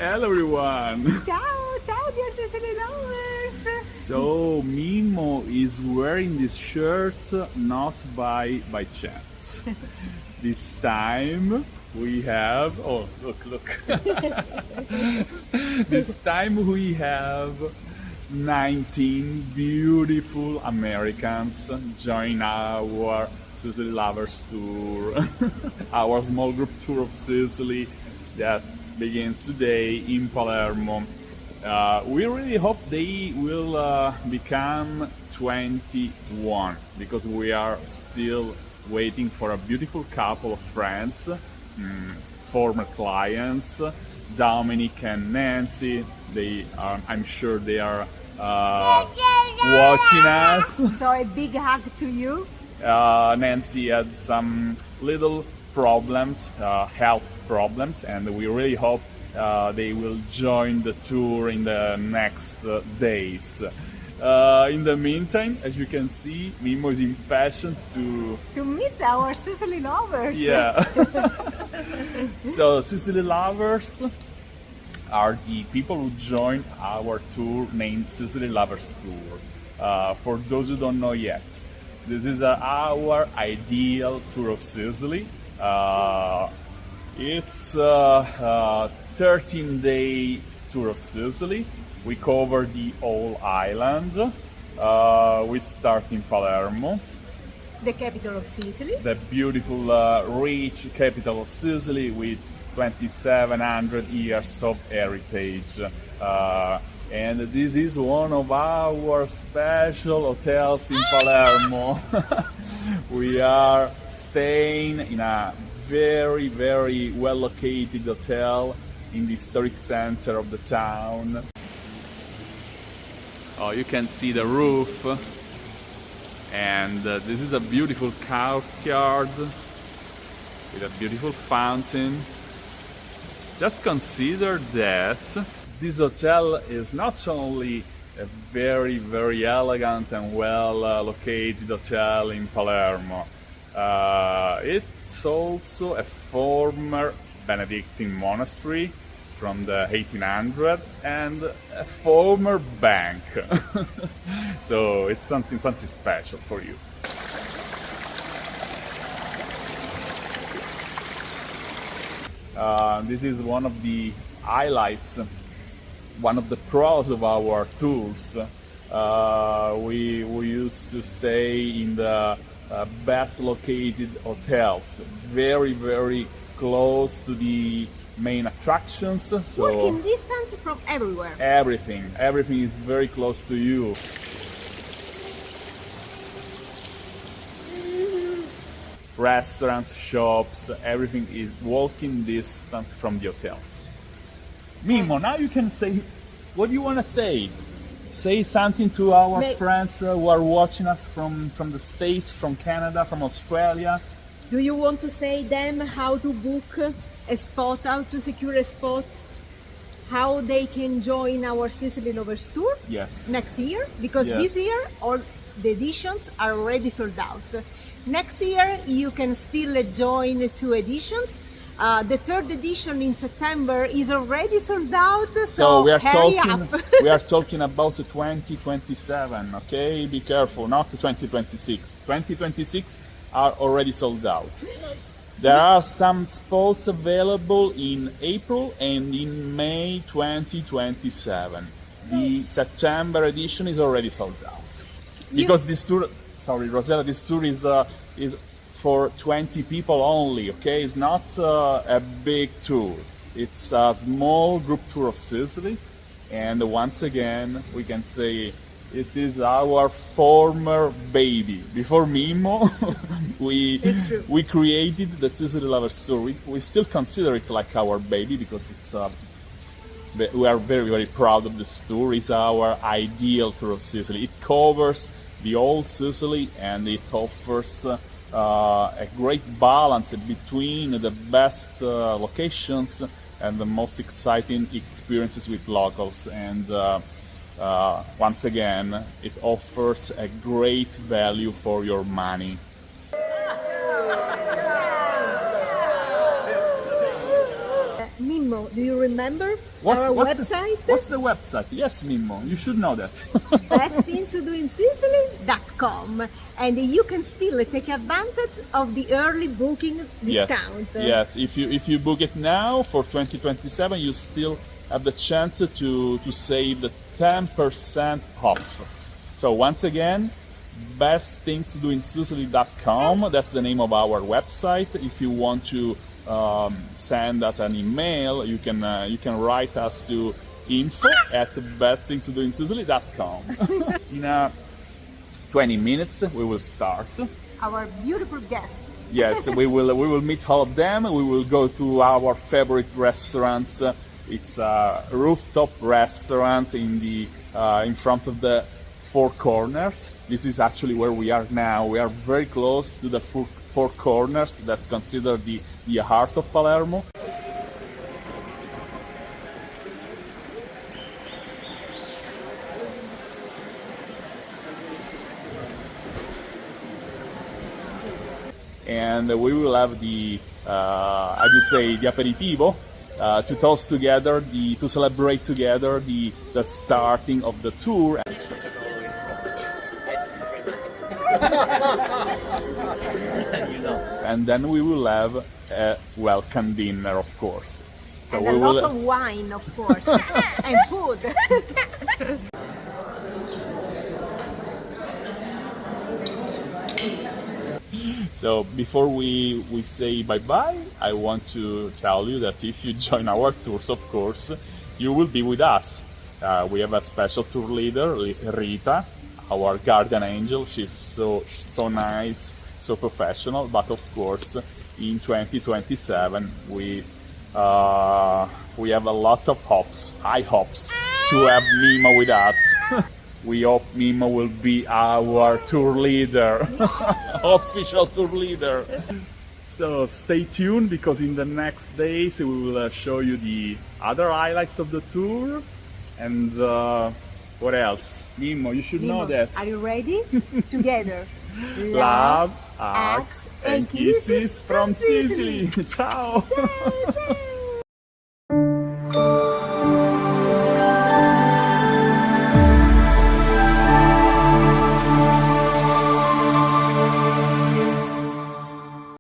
Hello everyone! Ciao, ciao dear Sicily lovers! So Mimo is wearing this shirt not by chance. This time we have, oh look. This time we have 19 beautiful Americans join our Sicily Lovers Tour. Our small group tour of Sicily that begins today in Palermo. We really hope they will become 21 because we are still waiting for a beautiful couple of friends, former clients, Dominic and Nancy. I'm sure they are watching us. So a big hug to you. Nancy had some little problems, health problems, and we really hope they will join the tour in the next days. In the meantime, as you can see, Mimo is impatient To meet our Sicily lovers. Yeah. So Sicily Lovers are the people who join our tour named Sicily Lovers Tour. For those who don't know yet, this is our ideal tour of Sicily. It's a 13-day tour of Sicily. We cover the whole island. We start in Palermo, The capital of Sicily. the beautiful, rich capital of Sicily with 2,700 years of heritage. And this is one of our special hotels in Palermo. We are staying in a very, very well located hotel in the historic center of the town. Oh, you can see the roof. And this is a beautiful courtyard with a beautiful fountain. Just consider that this hotel is not only a very, very elegant and well located hotel in Palermo. It's also a former Benedictine monastery from the 1800s and a former bank. So it's something special for you. This is one of the highlights, one of the pros of our tours. We used to stay in the best located hotels, very, very close to the main attractions. So Walking distance from everywhere. everything is very close to you. Restaurants, shops, everything is walking distance from the hotels. Mimo, now you can say, what do you want to say? Say something to our friends who are watching us from the States, from Canada, from Australia. Do you want to say them how to book a spot, how to secure a spot, how they can join our Sicily Lovers Tour? Yes. Next year? Because Yes. this year all the editions are already sold out. Next year you can still join 2 editions. The 3rd edition in September is already sold out, so we are hurry talking up. we are talking about 2027, okay? Be careful, not 2026. 2026 are already sold out. There are some spots available in April and in May 2027. The September edition is already sold out. Because this tour, sorry Rosella, this tour is for 20 people only, okay? It's not a big tour. It's a small group tour of Sicily, and once again we can say it is our former baby. Before Mimo, we created the Sicily Lovers Tour. We still consider it like our baby because it's we are very, very proud of this tour. It's our ideal tour of Sicily. It covers the old Sicily and it offers a great balance between the best locations and the most exciting experiences with locals. And once again, it offers a great value for your money. Mimo, Mimo, do you remember our what's website? What's the website? Yes, Mimmo, you should know that. things-to-do-in-sicily.com, and you can still take advantage of the early booking discount. Yes. If you book it now for 2027, you still have the chance to save the 10% off. So once again, things-to-do-in-sicily.com. That's the name of our website. If you want to send us an email, you can write us to info@thingstodoinsicily.com. In 20 minutes we will start. Our beautiful guests. Yes, we will meet all of them. We will go to our favorite restaurants. It's rooftop restaurants in front of the Four Corners. This is actually where we are now. We are very close to the Four Corners. That's considered the heart of Palermo. And we will have the aperitivo to toast together, to celebrate together the starting of the tour. And then we will have a welcome dinner, of course. So and a lot of wine, of course, and food. So before we say bye-bye, I want to tell you that if you join our tours, of course, you will be with us. We have a special tour leader, Rita, our guardian angel. She's so nice, so professional. But of course, in 2027, we have a lot of high hopes, to have Mimo with us. We hope Mimo will be our tour leader, official tour leader. So stay tuned, because in the next days we will show you the other highlights of the tour. And what else? Mimo, you should know that. Are you ready? Together. Love, hugs, and kisses from Sicily. Ciao! Ciao, ciao.